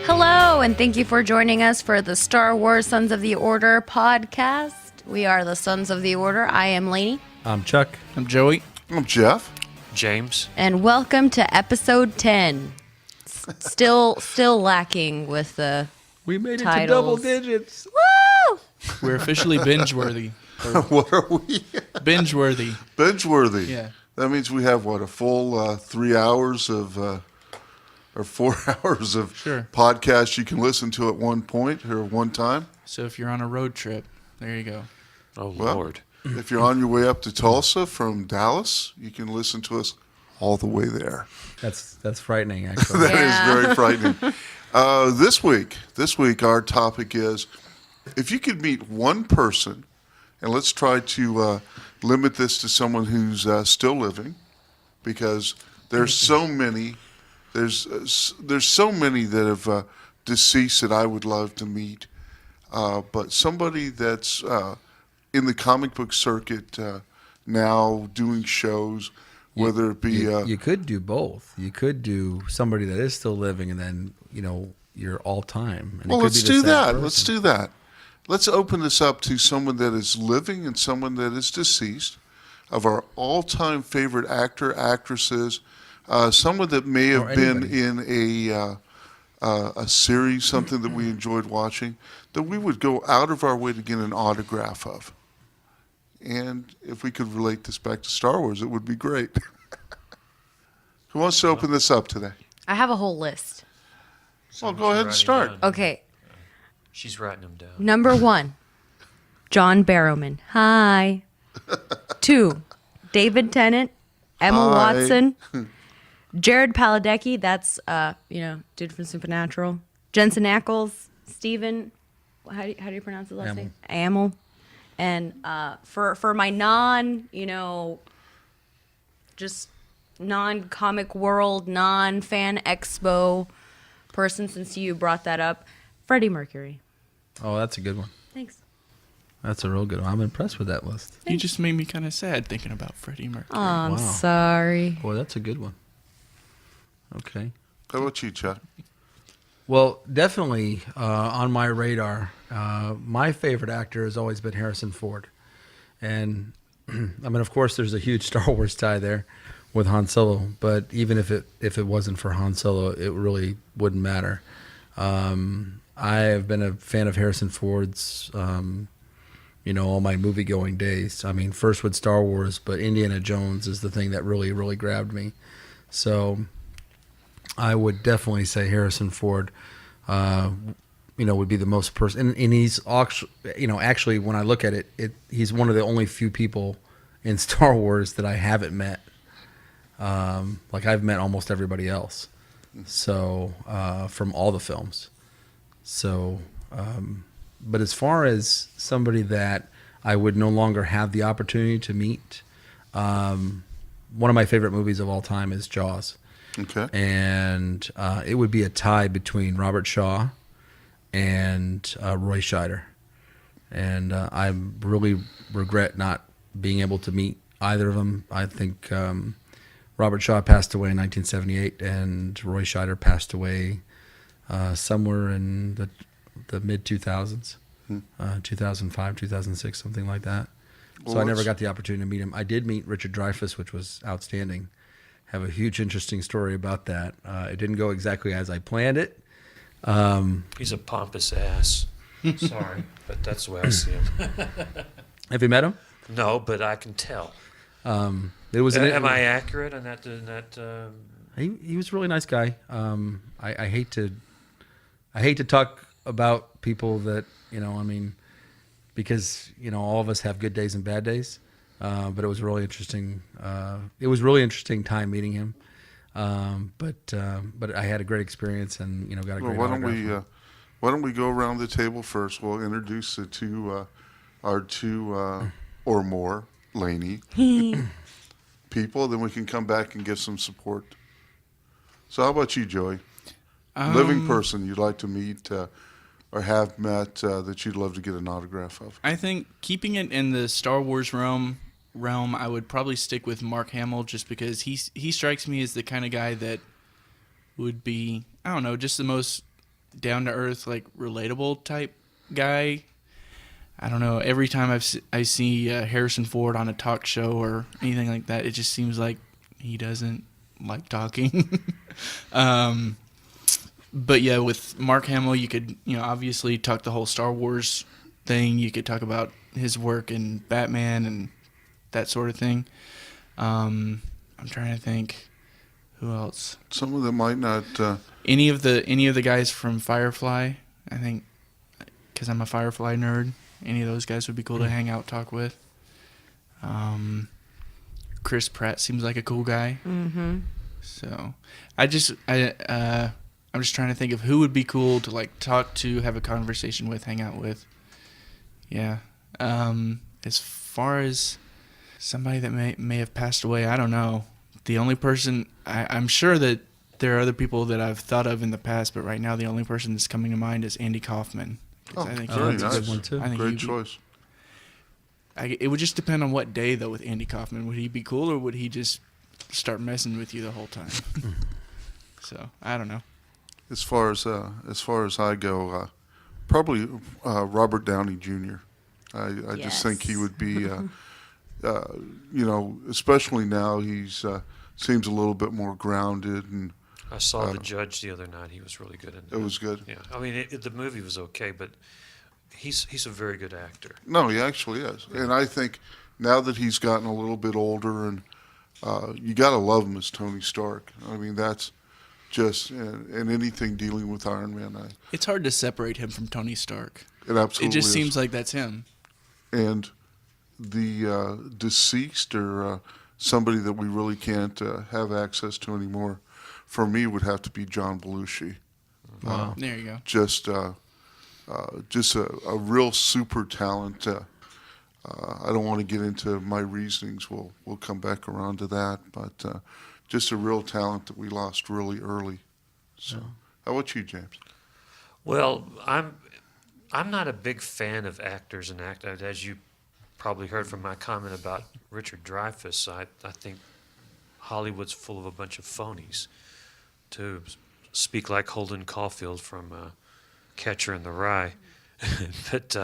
Hello, and thank you for joining us for the Star Wars Sons of the Order podcast. We are the Sons of the Order. I am Lainey. I'm Chuck. I'm Joey. I'm Jeff. James. And welcome to episode 10. Still lacking with the We made it titles. to double digits. Woo! We're officially binge-worthy. What are we? Binge-worthy. Binge-worthy. Yeah. That means we have, a full 3 hours of, or 4 hours of Sure. podcasts you can listen to at one point or one time. So if you're on a road trip, there you go. Oh, Well, Lord. If you're on your way up to Tulsa from Dallas, you can listen to us all the way there. That's frightening, actually. That is Yeah. very frightening. This week, our topic is if you could meet one person, and let's try to limit this to someone who's still living, because there's so many. There's so many that have deceased that I would love to meet, but somebody that's in the comic book circuit now doing shows. Whether it be you could do both. You could do somebody that is still living, and then your all time. well, let's do that. Let's do that. Let's open this up to someone that is living and someone that is deceased, of our all-time favorite actor, actresses, someone that may have been in a series, something that we enjoyed watching, that we would go out of our way to get an autograph of. And if we could relate this back to Star Wars, it would be great. Who wants to open this up today? I have a whole list. Well, go ahead and start. Okay, She's writing them down. number 1, John Barrowman. Hi. 2, David Tennant, Emma Hi. Watson, Jared Padalecki. That's dude from Supernatural. Jensen Ackles, Steven. How do you pronounce his last name? Amell. And for my just non-comic world, non-fan expo person, since you brought that up, Freddie Mercury. Oh, that's a good one. Thanks. That's a real good one. I'm impressed with that list. You just made me kind of sad thinking about Freddie Mercury. Oh, I'm Wow. sorry. Boy, that's a good one. Okay. How about you, Chuck? Well, definitely on my radar, my favorite actor has always been Harrison Ford. And, of course, there's a huge Star Wars tie there with Han Solo. But even if it wasn't for Han Solo, it really wouldn't matter. I have been a fan of Harrison Ford's, all my movie-going days. I mean, first with Star Wars, but Indiana Jones is the thing that really, really grabbed me. So I would definitely say Harrison Ford, would be the most person. And he's actually, when I look at it, he's one of the only few people in Star Wars that I haven't met. I've met almost everybody else. So from all the films. So, but as far as somebody that I would no longer have the opportunity to meet, one of my favorite movies of all time is Jaws. Okay. And it would be a tie between Robert Shaw and Roy Scheider. And I really regret not being able to meet either of them. I think Robert Shaw passed away in 1978, and Roy Scheider passed away somewhere in the mid-2000s, 2005, 2006, something like that. Well, so I never got the opportunity to meet him. I did meet Richard Dreyfuss, which was outstanding. Have a huge, interesting story about that. It didn't go exactly as I planned it. He's a pompous ass. Sorry, but that's the way I see him. Have you met him? No, but I can tell. It was. Am I accurate on that? He was a really nice guy. I hate to talk about people that because all of us have good days and bad days. But it was really interesting. It was really interesting time meeting him. But I had a great experience and got a great. Well, why don't we go around the table first? We'll introduce the two, our two or more, Lainey, people, then we can come back and give some support. So how about you, Joey? Living person you'd like to meet or have met that you'd love to get an autograph of? I think keeping it in the Star Wars realm, I would probably stick with Mark Hamill, just because he strikes me as the kind of guy that would be, I don't know, just the most down to earth, like relatable type guy. I don't know. Every time I see Harrison Ford on a talk show or anything like that, it just seems like he doesn't like talking. But yeah, with Mark Hamill, you could, obviously talk the whole Star Wars thing. You could talk about his work in Batman and that sort of thing. I'm trying to think who else. Some of them might not. Any of the guys from Firefly, I think, because I'm a Firefly nerd. Any of those guys would be cool to hang out, talk with. Chris Pratt seems like a cool guy. Mm-hmm. So I'm just trying to think of who would be cool to like talk to, have a conversation with, hang out with. Yeah. As far as somebody that may have passed away, I don't know. The only person I'm sure that there are other people that I've thought of in the past, but right now the only person that's coming to mind is Andy Kaufman. Oh, I think very that's a nice. good one, too. I think Great he'd be- choice. It would just depend on what day, though, with Andy Kaufman. Would he be cool, or would he just start messing with you the whole time? So I don't know. As far as I go, probably Robert Downey Jr. I just think he would be, especially now he's seems a little bit more grounded, and I saw The Judge the other night. He was really good in that. it was good. Yeah, I mean, the movie was okay, but he's a very good actor. No, he actually is, and I think now that he's gotten a little bit older, and you got to love him as Tony Stark. I mean, that's just and anything dealing with Iron Man, It's hard to separate him from Tony Stark. it absolutely It just is. seems like that's him. And the deceased or somebody that we really can't have access to anymore, for me, would have to be John Belushi. Wow. There you go. Just a real super talent. I don't want to get into my reasonings. We'll come back around to that, but just a real talent that we lost really early. So, how about you, James? Well, I'm not a big fan of actors and actors, as you probably heard from my comment about Richard Dreyfuss. I think Hollywood's full of a bunch of phonies, to speak like Holden Caulfield from Catcher in the Rye. But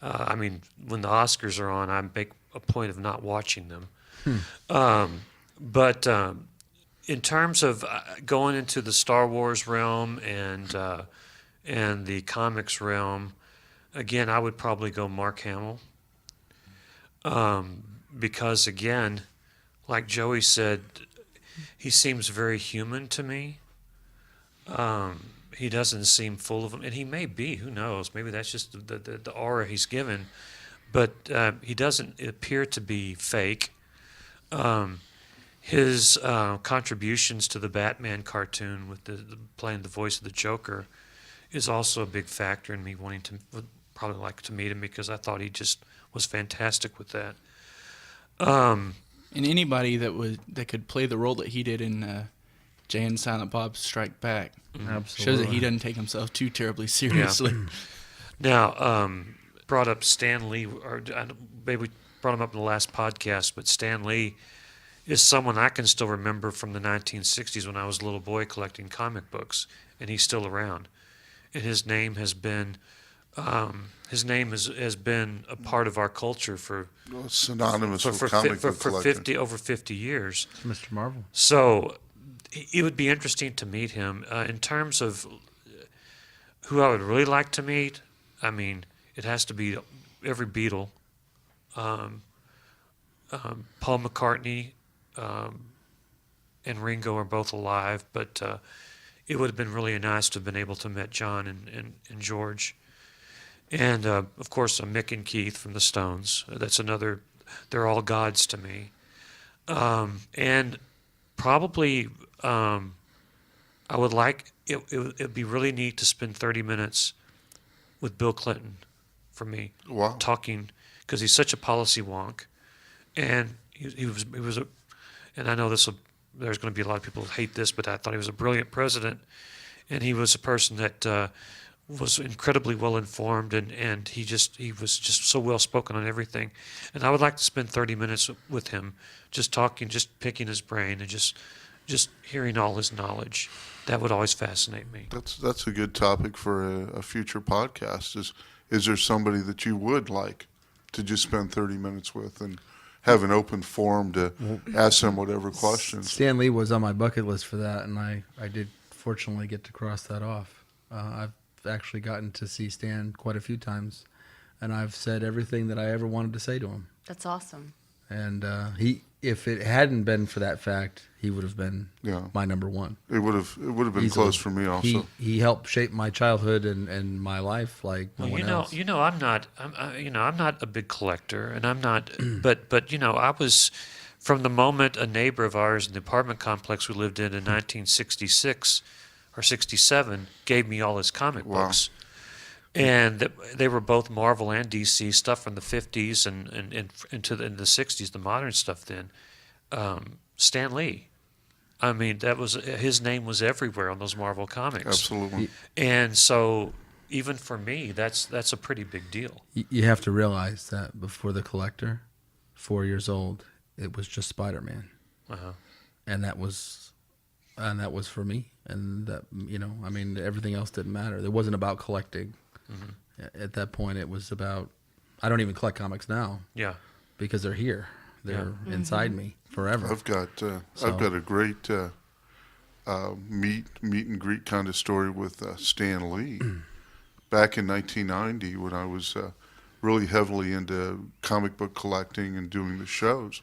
I mean, when the Oscars are on, I make a point of not watching them. But in terms of going into the Star Wars realm and the comics realm, again, I would probably go Mark Hamill. Because again, like Joey said, he seems very human to me. He doesn't seem full of them, and he may be. Who knows? Maybe that's just the aura he's given. But he doesn't appear to be fake. His contributions to the Batman cartoon with playing the voice of the Joker is also a big factor in me wanting to probably like to meet him, because I thought he just was fantastic with that. And anybody that could play the role that he did in Jay and Silent Bob Strike Back Absolutely. shows that he doesn't take himself too terribly seriously. Now, brought up Stan Lee, or maybe we brought him up in the last podcast, but Stan Lee is someone I can still remember from the 1960s when I was a little boy collecting comic books, and he's still around. And his name has been has been a part of our culture for Synonymous with comic book collecting. over 50 years. Mr. Marvel. So it would be interesting to meet him. In terms of who I would really like to meet, I mean, it has to be every Beatle. Paul McCartney and Ringo are both alive, but it would have been really nice to have been able to meet John and George. And, of course, Mick and Keith from the Stones. That's another, they're all gods to me. And probably I would like, it would be really neat to spend 30 minutes with Bill Clinton for me. Wow. Talking, because he's such a policy wonk. And he was and I know there's going to be a lot of people who hate this, but I thought he was a brilliant president, and he was a person that was incredibly well informed, and he was just so well spoken on everything. And I would like to spend 30 minutes with him, just talking, just picking his brain, and just hearing all his knowledge. That would always fascinate me. That's a good topic for a future podcast. Is there somebody that you would like to just spend 30 minutes with and have an open forum to ask them whatever questions? Stan Lee was on my bucket list for that, and I did fortunately get to cross that off. I've actually gotten to see Stan quite a few times, and I've said everything that I ever wanted to say to him. That's awesome. And if it hadn't been for that fact, he would have been my number one. It would have been Easily. close for me also. He helped shape my childhood and my life like no one else. I'm not a big collector, and I'm not, but I was, from the moment a neighbor of ours in the apartment complex we lived in 1966 or 67 gave me all his comic books. And they were both Marvel and DC stuff from the 50s and into the 60s, the modern stuff then. Stan Lee. I mean, his name was everywhere on those Marvel comics. Absolutely. And so even for me, that's a pretty big deal. You have to realize that before The Collector, 4 years old, it was just Spider-Man. Uh-huh. And that was for me. And that, everything else didn't matter. It wasn't about collecting. Mm-hmm. At that point, it was about, I don't even collect comics now. Yeah. Because they're here. They're inside me forever. I've got a great meet and greet kind of story with Stan Lee. Back in 1990, when I was really heavily into comic book collecting and doing the shows,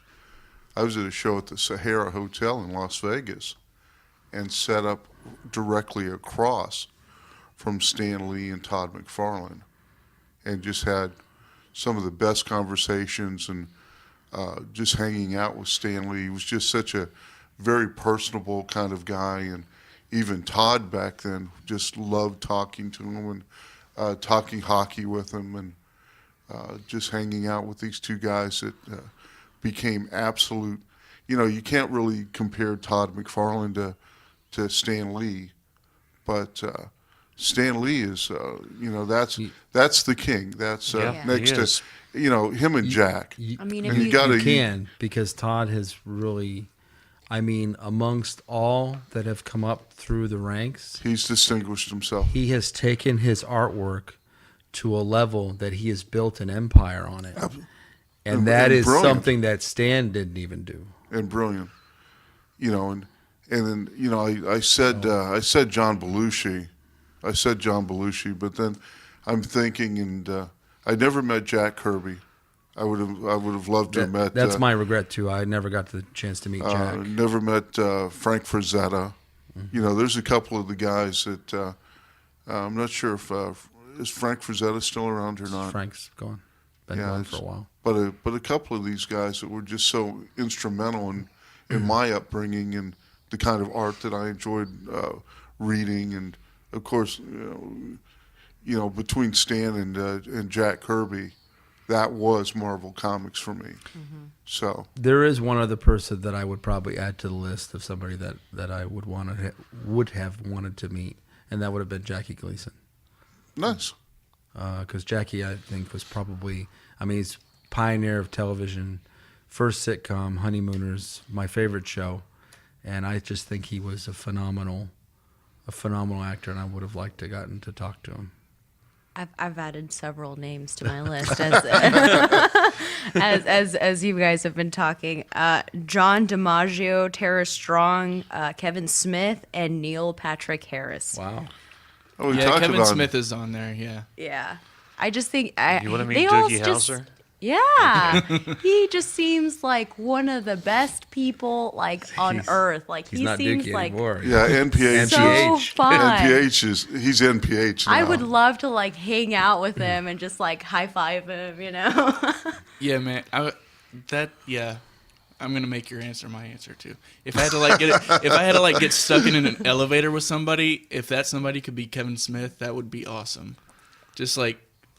I was at a show at the Sahara Hotel in Las Vegas and set up directly across from Stan Lee and Todd McFarlane, and just had some of the best conversations and just hanging out with Stan Lee. He was just such a very personable kind of guy, and even Todd back then just loved talking to him and talking hockey with him, and just hanging out with these two guys that became absolute. You can't really compare Todd McFarlane to Stan Lee, but Stan Lee is, that's the king. That's next to, him and Jack. You can, because Todd has really, amongst all that have come up through the ranks, he's distinguished himself. He has taken his artwork to a level that he has built an empire on it. And that is brilliant. Something that Stan didn't even do. And brilliant. And then, I said John Belushi. But then I'm thinking, and I never met Jack Kirby. I would have loved to have met. That's my regret too. I never got the chance to meet Jack. Never met Frank Frazetta. Mm-hmm. There's a couple of the guys that I'm not sure if is Frank Frazetta still around or not. Frank's gone. Been gone for a while. But a couple of these guys that were just so instrumental in my upbringing and the kind of art that I enjoyed reading, and of course, between Stan and Jack Kirby, that was Marvel Comics for me. Mm-hmm. So there is one other person that I would probably add to the list of somebody that I would have wanted to meet, and that would have been Jackie Gleason. Nice. Because Jackie, I think, was probably, he's pioneer of television, first sitcom, Honeymooners, my favorite show, and I just think he was a phenomenal actor, and I would have liked to gotten to talk to him. I've added several names to my list as you guys have been talking. John DiMaggio, Tara Strong, Kevin Smith, and Neil Patrick Harris. Wow. Oh, Kevin Smith is on there. Yeah. Yeah. I just think you want to meet Doogie Howser? Yeah, he just seems like one of the best people on earth. He not seems Dookie like anymore. Yeah, NPH. so fun. He's NPH now. I would love to hang out with him and just high five him. Yeah, man. I'm gonna make your answer my answer too. If I had to get stuck in an elevator with somebody, if that somebody could be Kevin Smith, that would be awesome. Just I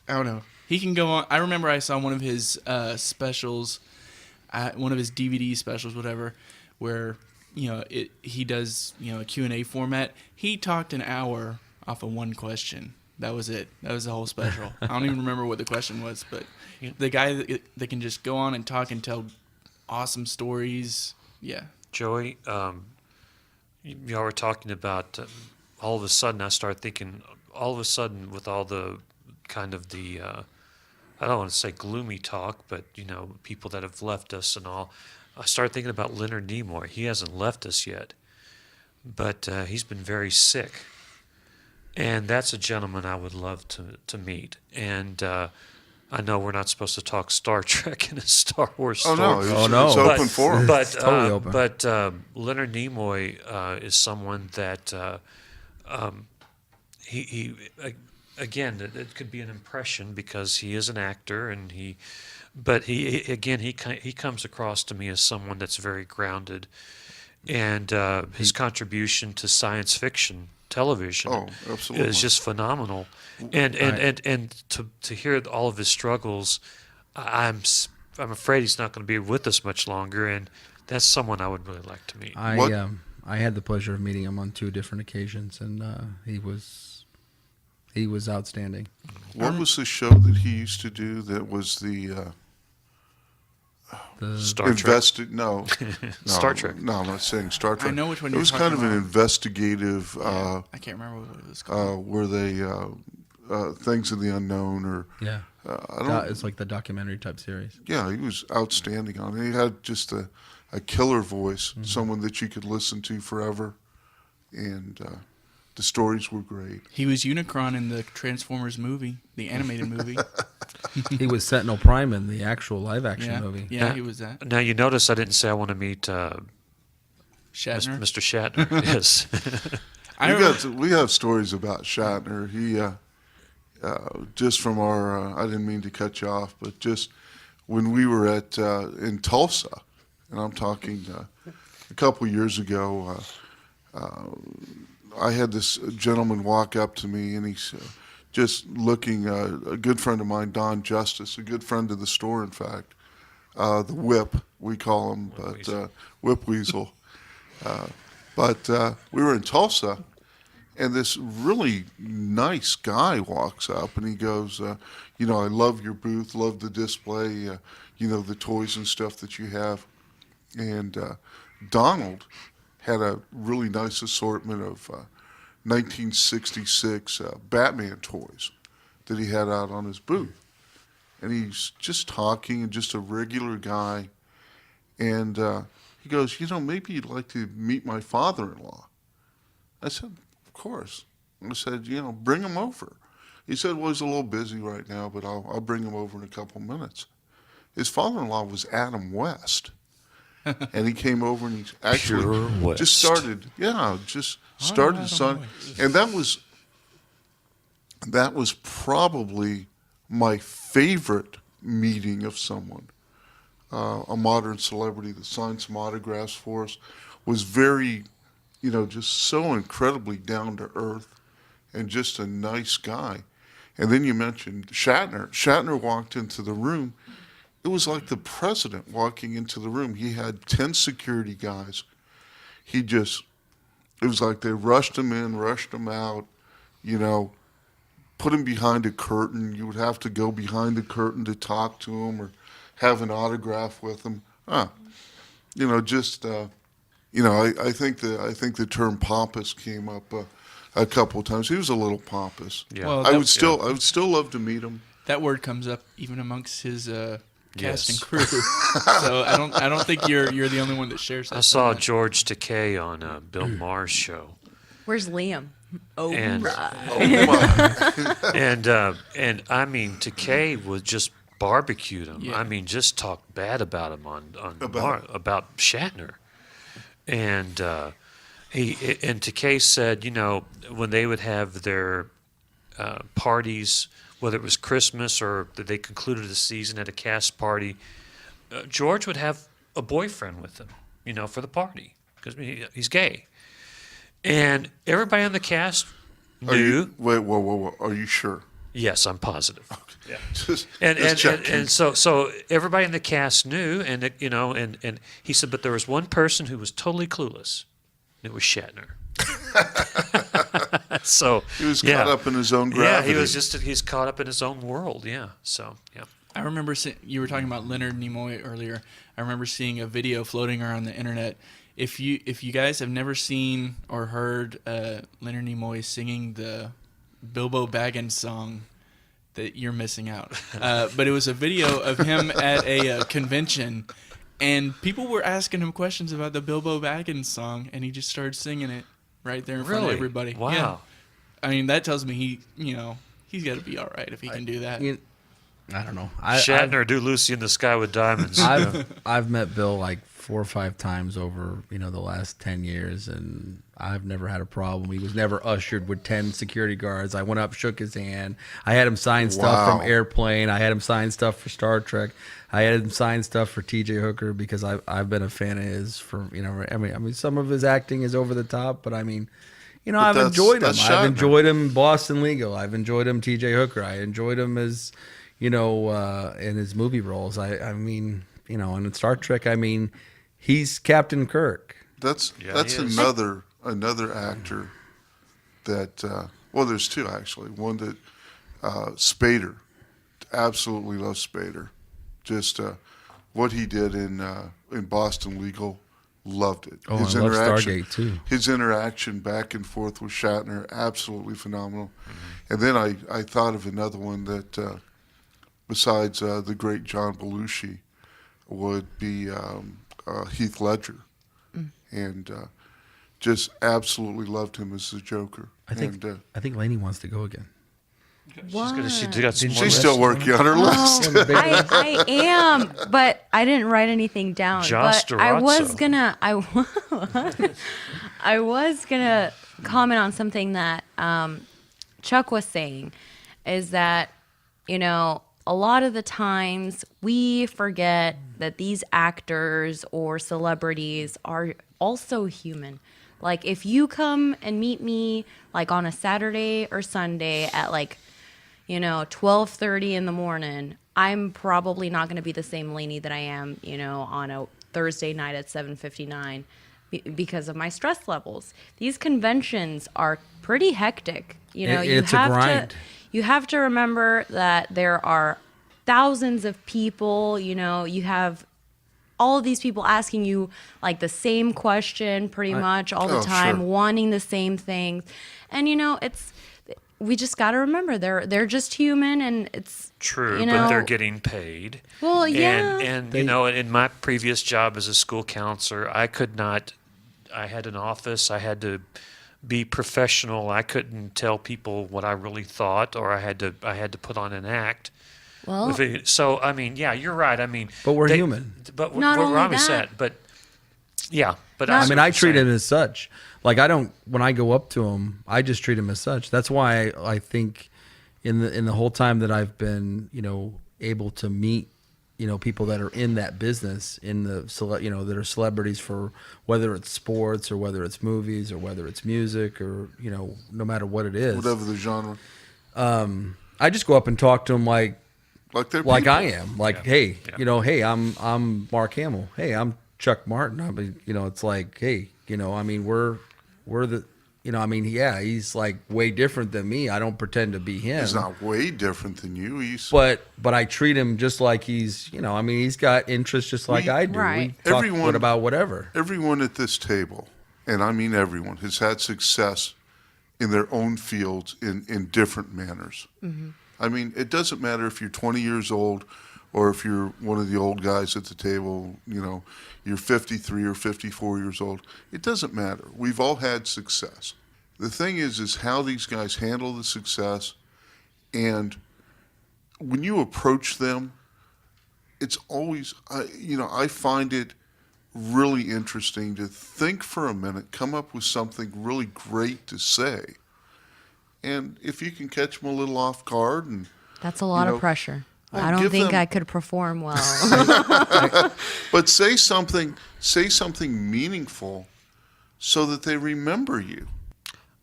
don't know. He can go on. I remember I saw one of his specials, one of his DVD specials, whatever, where he does a Q&A format. He talked an hour off of one question. That was it. That was the whole special. I don't even remember what the question was, but the guy that can just go on and talk and tell awesome stories. Yeah. Joey, y'all were talking about all of a sudden I started thinking, all of a sudden with all the kind of the, I don't want to say gloomy talk, but, people that have left us and all, I started thinking about Leonard Nimoy. He hasn't left us yet, but he's been very sick. And that's a gentleman I would love to meet. And I know we're not supposed to talk Star Trek in a Star Wars story. It's open forum. But, totally open. But Leonard Nimoy is someone that he again, it could be an impression because he is an actor, and he comes across to me as someone that's very grounded, and his contribution to science fiction television is just phenomenal, and to hear all of his struggles, I'm afraid he's not going to be with us much longer, and that's someone I would really like to meet. I had the pleasure of meeting him on 2 different occasions, and he was outstanding. What was the show that he used to do that was the Star Trek. No, Star Trek. No, I'm not saying Star Trek. I know which one it you're was talking kind of an about. investigative. I can't remember what it was called. Where they things of the unknown, or Yeah, I don't. it's like the documentary type series. Yeah, he was outstanding on it. He had just a killer voice, someone that you could listen to forever, and the stories were great. He was Unicron in the Transformers movie, the animated movie. He was Sentinel Prime in the actual live action movie. Yeah, he was that. Now you notice I didn't say I want to meet Shatner. Mr. Shatner. Yes. We have stories about Shatner. He just from our I didn't mean to cut you off, but just when we were in Tulsa, and I'm talking a couple years ago, I had this gentleman walk up to me, and he's just looking, a good friend of mine, Don Justice, a good friend of the store, in fact, the Whip, we call him, Whip Weasel. But we were in Tulsa, and this really nice guy walks up, and he goes, I love your booth, love the display, the toys and stuff that you have. And Donald had a really nice assortment of 1966 Batman toys that he had out on his booth. And he's just talking, and just a regular guy. And he goes, maybe you'd like to meet my father-in-law. I said, of course. I said, bring him over. He said, well, he's a little busy right now, but I'll bring him over in a couple minutes. His father-in-law was Adam West. And he came over, and he actually just started, son. And that was probably my favorite meeting of someone, a modern celebrity that signed some autographs for us, was very, just so incredibly down to earth, and just a nice guy. And then you mentioned Shatner. Shatner walked into the room. It was like the president walking into the room. He had 10 security guys. It was like they rushed him in, rushed him out, put him behind a curtain. You would have to go behind the curtain to talk to him or have an autograph with him. I think the term pompous came up a couple of times. He was a little pompous. Yeah. Well, I would still love to meet him. That word comes up even amongst his cast and crew. So I don't think you're the only one that shares that. I saw George Takei on Bill Maher's show. Where's Liam? Oh, And- right. And I mean, Takei would just barbecued him. Yeah. I mean, just talk bad about him about Shatner. And Takei said, when they would have their parties, whether it was Christmas or that they concluded the season at a cast party, George would have a boyfriend with him, for the party because he's gay. And everybody on the cast knew. Whoa. Are you sure? Yes, I'm positive. Yeah. Just, And just and, and, checking. and so everybody in the cast knew, and and he said, but there was one person who was totally clueless. And it was Shatner. So He was yeah. caught up in his own Yeah, gravity. he's caught up in his own world. Yeah. So yeah. I remember you were talking about Leonard Nimoy earlier. I remember seeing a video floating around the internet. If you guys have never seen or heard Leonard Nimoy singing the Bilbo Baggins song, that you're missing out. But it was a video of him at a convention, and people were asking him questions about the Bilbo Baggins song, and he just started singing it right there in front of Really? everybody. Wow. Yeah. I mean, that tells me he's got to be all right if he can do that. I don't know. Shatner, do Lucy in the Sky with Diamonds. I've met Bill like 4 or 5 times over the last 10 years, and I've never had a problem. He was never ushered with 10 security guards. I went up, shook his hand. I had him sign stuff Wow. from Airplane. I had him sign stuff for Star Trek. I had him sign stuff for T.J. Hooker because I've been a fan of his for I mean some of his acting is over the top, but I mean. I've enjoyed him. that's I've Shatner. enjoyed him in Boston Legal. I've enjoyed him T.J. Hooker. I enjoyed him as in his movie roles. I mean, and in Star Trek, I mean, he's Captain Kirk. That's he is. another actor that well, there's two actually. One that Spader, absolutely loves Spader. Just what he did in Boston Legal, loved it. Oh, I love Stargate, too. His interaction back and forth with Shatner, absolutely phenomenal. And then I thought of another one that besides the great John Belushi would be Heath Ledger. And just absolutely loved him as the Joker. I think Lainey wants to go again. She's got some more She's still working on her list. I am, but I didn't write anything down. Josh But I was Durazzo. I was gonna comment on something that Chuck was saying, is that a lot of the times we forget that these actors or celebrities are also human. Like if you come and meet me like on a Saturday or Sunday at 12:30 in the morning, I'm probably not going to be the same Lainey that I am, on a Thursday night at 7:59 because of my stress levels. These conventions are pretty hectic. It's a grind. You have to remember that there are thousands of people, you have all of these people asking you like the same question pretty much all the time, sure. wanting the same things. And we just got to remember they're just human, and it's True, but they're getting paid. Well, yeah. And in my previous job as a school counselor, I had an office, I had to be professional. I couldn't tell people what I really thought, or I had to put on an act. well, So I mean, yeah, you're right. I mean, But we're human. But Not we're only obviously that. that. But yeah, but Not- I mean, I treat it him as such. Like when I go up to him, I just treat him as such. That's why I think in the whole time that I've been, able to meet, people that are in that business, that are celebrities for whether it's sports or whether it's movies or whether it's music or, no matter what it is. Whatever the genre. I just go up and talk to them like They're I people. am. Like, hey, hey, I'm Mark Hamill. Hey, I'm Chuck Martin. I mean, it's like, hey, I mean, we're the, yeah, he's like way different than me. I don't pretend to be him. He's not way different than you. But I treat him just like he's, he's got interests just like I do. Right. We talk Everyone- about whatever. Everyone at this table, and I mean everyone, has had success in their own fields in different manners. Mm-hmm. I mean, it doesn't matter if you're 20 years old or if you're one of the old guys at the table, you're 53 or 54 years old. It doesn't matter. We've all had success. The thing is how these guys handle the success, and when you approach them, it's always, I find it really interesting to think for a minute, come up with something really great to say. And if you can catch them a little off guard, and that's a lot know, of pressure. well, I don't give think them- I could perform well. but say something meaningful so that they remember you.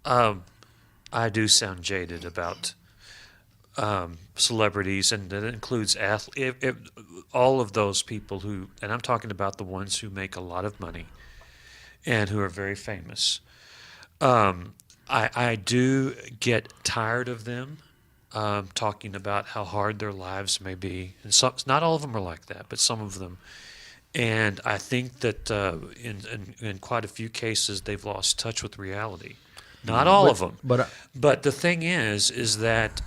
I do sound jaded about celebrities, and that includes all of those people who, and I'm talking about the ones who make a lot of money and who are very famous. I do get tired of them talking about how hard their lives may be, and not all of them are like that, but some of them. And I think that in quite a few cases they've lost touch with reality. Not all of them, but the thing is that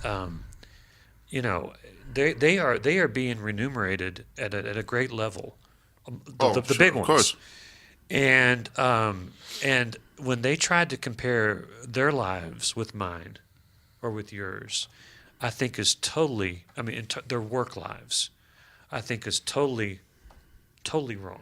you know, they are being remunerated at a great level, the big ones. Of course. And when they tried to compare their lives with mine or with yours, I think is totally, I mean, their work lives, I think is totally wrong.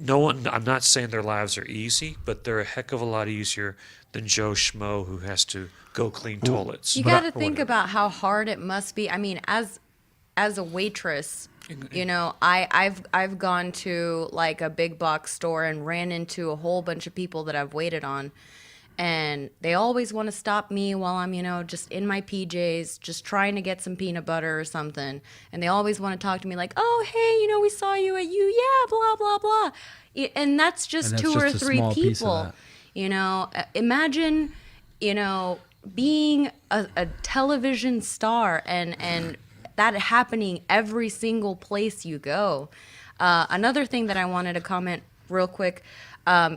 No one, I'm not saying their lives are easy, but they're a heck of a lot easier than Joe Schmo who has to go clean toilets. You got to think about how hard it must be. I mean, as a waitress, you know, I've gone to like a big box store and ran into a whole bunch of people that I've waited on, and they always want to stop me while I'm, you know, just in my PJs, just trying to get some peanut butter or something. And they always want to talk to me like, oh, hey, you know, we saw you at yeah, blah, blah, blah. And that's just two or three people. You know, imagine, you know, being a television star and that happening every single place you go. Another thing that I wanted to comment real quick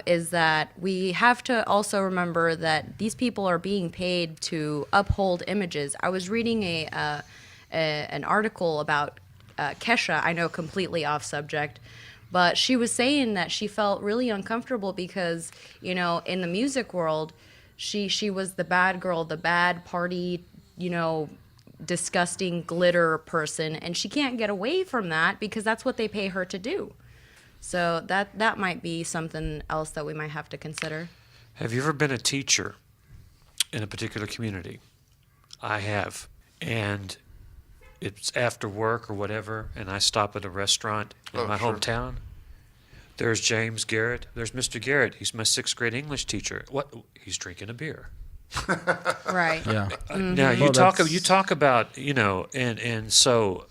is that we have to also remember that these people are being paid to uphold images. I was reading an article about Kesha. I know, completely off subject, but she was saying that she felt really uncomfortable because, you know, in the music world, she was the bad girl, the bad party, you know, disgusting glitter person, and she can't get away from that because that's what they pay her to do. So that might be something else that we might have to consider. Have you ever been a teacher in a particular community? I have. And it's after work or whatever, and I stop at a restaurant in my hometown. There's James Garrett. There's Mr. Garrett. He's my 6th grade English teacher. What? He's drinking a beer. Right. Yeah. Now you talk about, you know, and so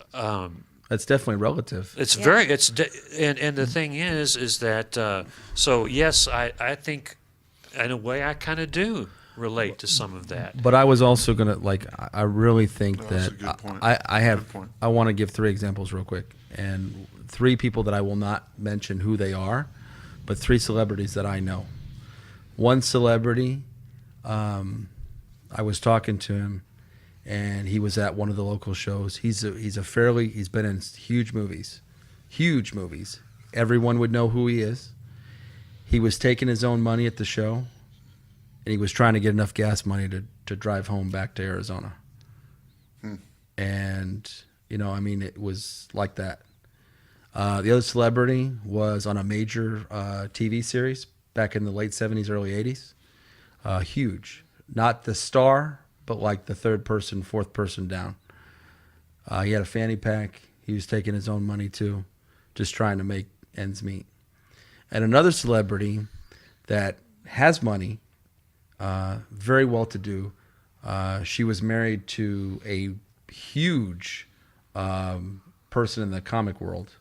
that's definitely relative. It's very and the thing is that so yes, I think in a way I kind of do relate to some of that. But I was also gonna I really think That's that a good point. I want to give 3 examples real quick, and 3 people that I will not mention who they are, but 3 celebrities that I know. One celebrity, I was talking to him, and he was at one of the local shows. He's been in huge movies. Everyone would know who he is. He was taking his own money at the show, and he was trying to get enough gas money to drive home back to Arizona. And, you know, I mean, it was like that. The other celebrity was on a major TV series back in the late 70s, early 80s. Huge. Not the star, but like the 3rd person, 4th person down. He had a fanny pack. He was taking his own money too, just trying to make ends meet. And another celebrity that has money, very well to do, she was married to a huge person in the comic world,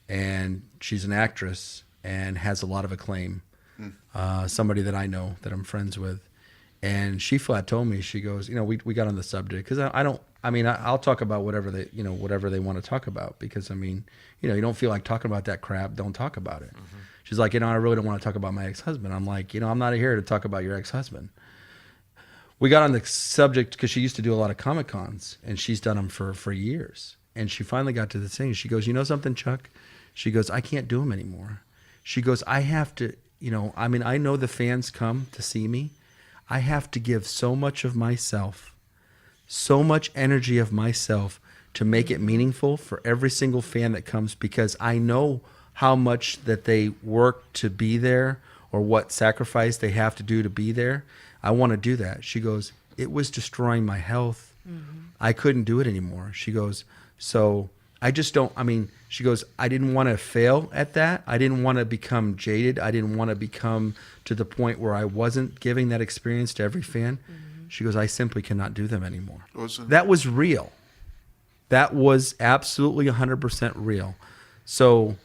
and she's an actress and has a lot of acclaim. Somebody that I know, that I'm friends with. And she flat told me, she goes, you know, we got on the subject because I'll talk about whatever they want to talk about, because I mean, you know, you don't feel like talking about that crap, don't talk about it. Mm-hmm. She's like, you know, I really don't want to talk about my ex-husband. I'm like, you know, I'm not here to talk about your ex-husband. We got on the subject because she used to do a lot of Comic Cons, and she's done them for years. And she finally got to the thing. She goes, you know something, Chuck? She goes, I can't do them anymore. She goes, I have to, you know, I mean, I know the fans come to see me. I have to give so much of myself, so much energy of myself to make it meaningful for every single fan that comes, because I know how much that they work to be there or what sacrifice they have to do to be there. I want to do that. She goes, it was destroying my health. Mm-hmm. I couldn't do it anymore. She goes, so I just don't. I mean, she goes, I didn't want to fail at that. I didn't want to become jaded. I didn't want to become to the point where I wasn't giving that experience to every fan. She goes, I simply cannot do them anymore. That was real. That was absolutely 100% real. So,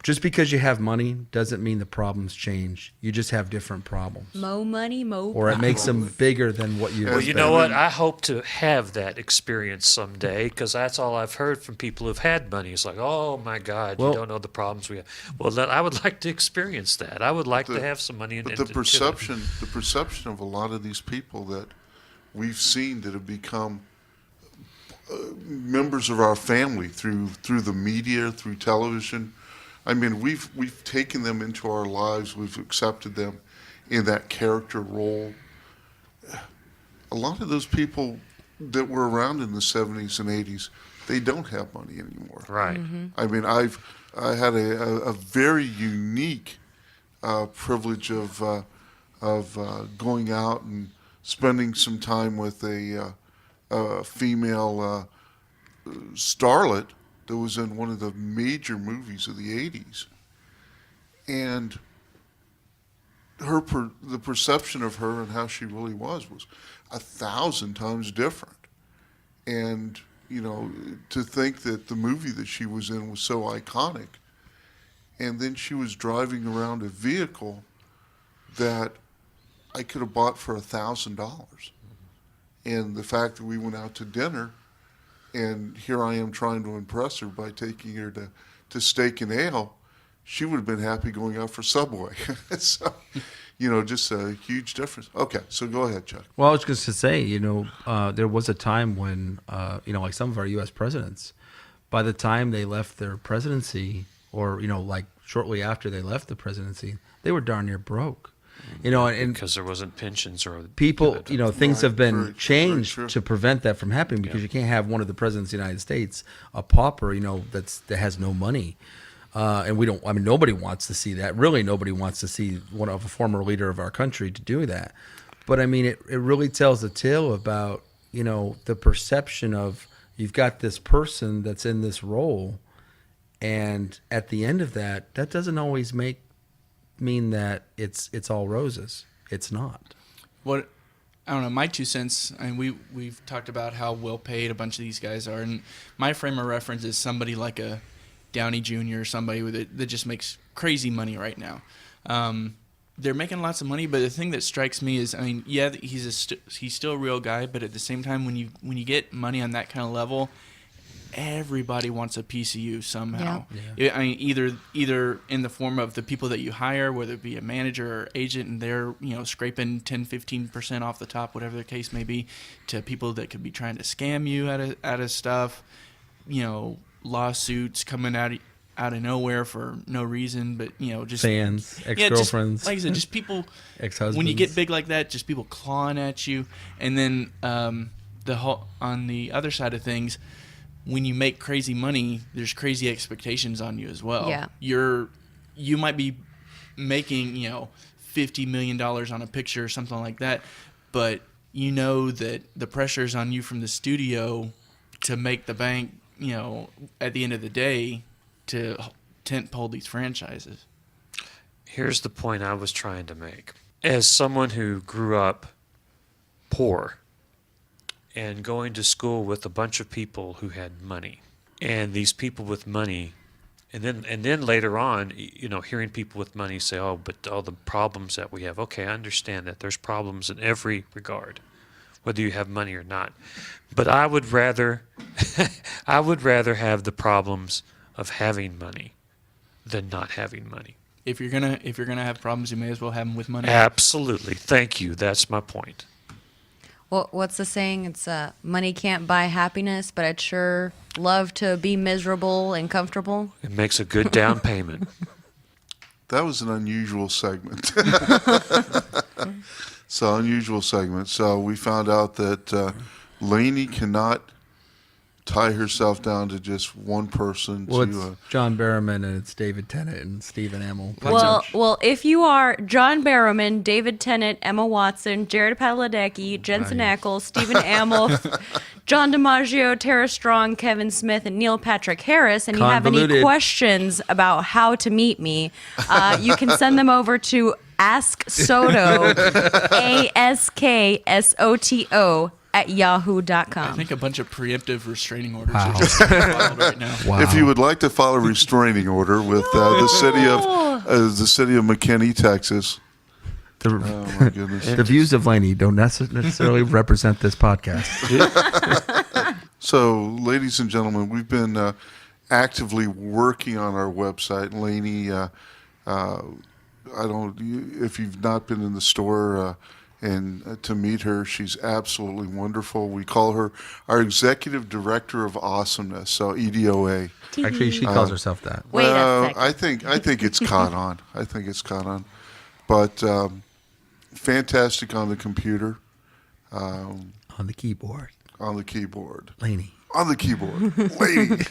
just because you have money doesn't mean the problems change. You just have different problems. Mo money, mo Or it makes them bigger than what you Well, you know what? I hope to have that experience someday, because that's all I've heard from people who've had money. It's like, oh my God, Well, you don't know the problems we have. Well, then I would like to experience that. I would like to have some money. But the perception of a lot of these people that we've seen that have become members of our family through the media, through television. I mean, we've taken them into our lives. We've accepted them in that character role. A lot of those people that were around in the 70s and 80s, they don't have money anymore. Right. I mean, I had a very unique privilege of going out and spending some time with a female starlet that was in one of the major movies of the 80s. And the perception of her and how she really was 1,000 times different. And, to think that the movie that she was in was so iconic, and then she was driving around a vehicle that I could have bought for $1,000. And the fact that we went out to dinner, and here I am trying to impress her by taking her to Steak and Ale, she would have been happy going out for Subway. So, just a huge difference. Okay, so go ahead, Chuck. Well, I was just to say, there was a time when, like some of our U.S. presidents, by the time they left their presidency, or, like shortly after they left the presidency, they were darn near broke. And Because there wasn't pensions or people, things have been Very changed true. to prevent that from happening, because you can't have one of the presidents of the United States, a pauper, that has no money. And nobody wants to see that. Really, nobody wants to see one of a former leader of our country to do that. But it really tells a tale about, the perception of, you've got this person that's in this role, and at the end of that doesn't always mean that it's all roses. It's not. What I don't know, my 2 cents, and we've talked about how well paid a bunch of these guys are, and my frame of reference is somebody like a Downey Jr. or somebody that just makes crazy money right now. They're making lots of money, but the thing that strikes me is, he's still a real guy, but at the same time, when you get money on that kind of level, everybody wants a piece of you somehow. Yeah. Either in the form of the people that you hire, whether it be a manager or agent, and they're scraping 10-15% off the top, whatever the case may be, to people that could be trying to scam you out of stuff. Lawsuits coming out of nowhere for no reason, but just Fans, ex-girlfriends. like I said, just people. Ex-husbands. When you get big like that, just people clawing at you, and then on the other side of things, when you make crazy money, there's crazy expectations on you as well. Yeah. You might be making, $50 million on a picture or something like that, but that the pressure's on you from the studio to make the bank, at the end of the day, to tentpole these franchises. Here's the point I was trying to make. As someone who grew up poor and going to school with a bunch of people who had money, and these people with money, and then later on, hearing people with money say, oh, but all the problems that we have. Okay, I understand that there's problems in every regard, whether you have money or not. But I would rather have the problems of having money than not having money. If you're gonna have problems, you may as well have them with money. Absolutely. Thank you. That's my point. Well, what's the saying? It's money can't buy happiness, but I'd sure love to be miserable and comfortable. It makes a good down payment. That was an unusual segment. Unusual segment. So we found out that Lainey cannot tie herself down to just one person. Well, it's John Barrowman, and it's David Tennant and Stephen Amell. Well, if you are John Barrowman, David Tennant, Emma Watson, Jared Padalecki, Jensen Ackles, Stephen Amell, John DiMaggio, Tara Strong, Kevin Smith, and Neil Patrick Harris, and you have any Convoluted. questions about how to meet me, you can send them over to Ask Soto, ASKSOTO @yahoo.com. I think a bunch of preemptive restraining orders Wow. are just being filed right now. Wow. If you would like to file a restraining order with the city of McKinney, Texas. the, Oh my goodness. the views of Laney don't necessarily represent this podcast. So, ladies and gentlemen, we've been actively working on our website. Lainey, if you've not been in the store and to meet her, she's absolutely wonderful. We call her our executive director of awesomeness, so EDOA. Actually, she calls herself that. Wait a second. I think it's caught on. But fantastic on the computer, On the keyboard. on the keyboard. Laney. On the keyboard. Lady.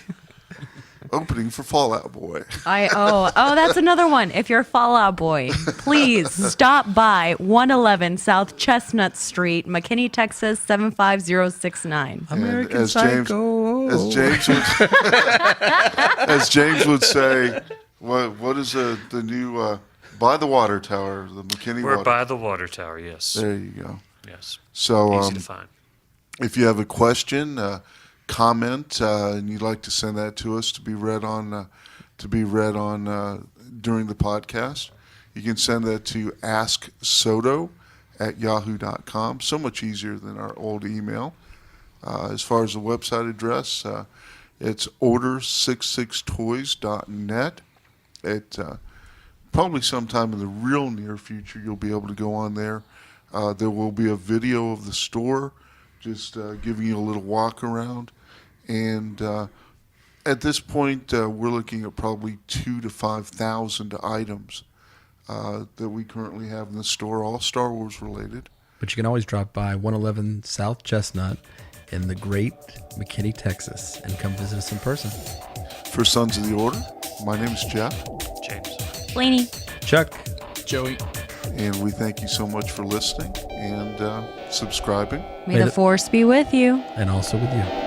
Opening for Fallout Boy. That's another one. If you're a Fallout Boy, please stop by 111 South Chestnut Street, McKinney, Texas 75069. American as James- Psycho. As James would say, what is the new by the water tower, the McKinney We're water. by the water tower, yes. There you go. Yes. So Easy to find. if you have a question, comment, and you'd like to send that to us to be read on during the podcast, you can send that to asksoto@yahoo.com. So much easier than our old email. As far as the website address, it's order66toys.net. It probably sometime in the real near future you'll be able to go on there. There will be a video of the store, just giving you a little walk around. And at this point, we're looking at probably 2,000 to 5,000 items that we currently have in the store, all Star Wars related. But you can always drop by 111 South Chestnut in the great McKinney, Texas, and come visit us in person. For Sons of the Order, my name is Jeff, James. Laney. Chuck. Joey. and we thank you so much for listening and subscribing. May the force be with you. And also with you.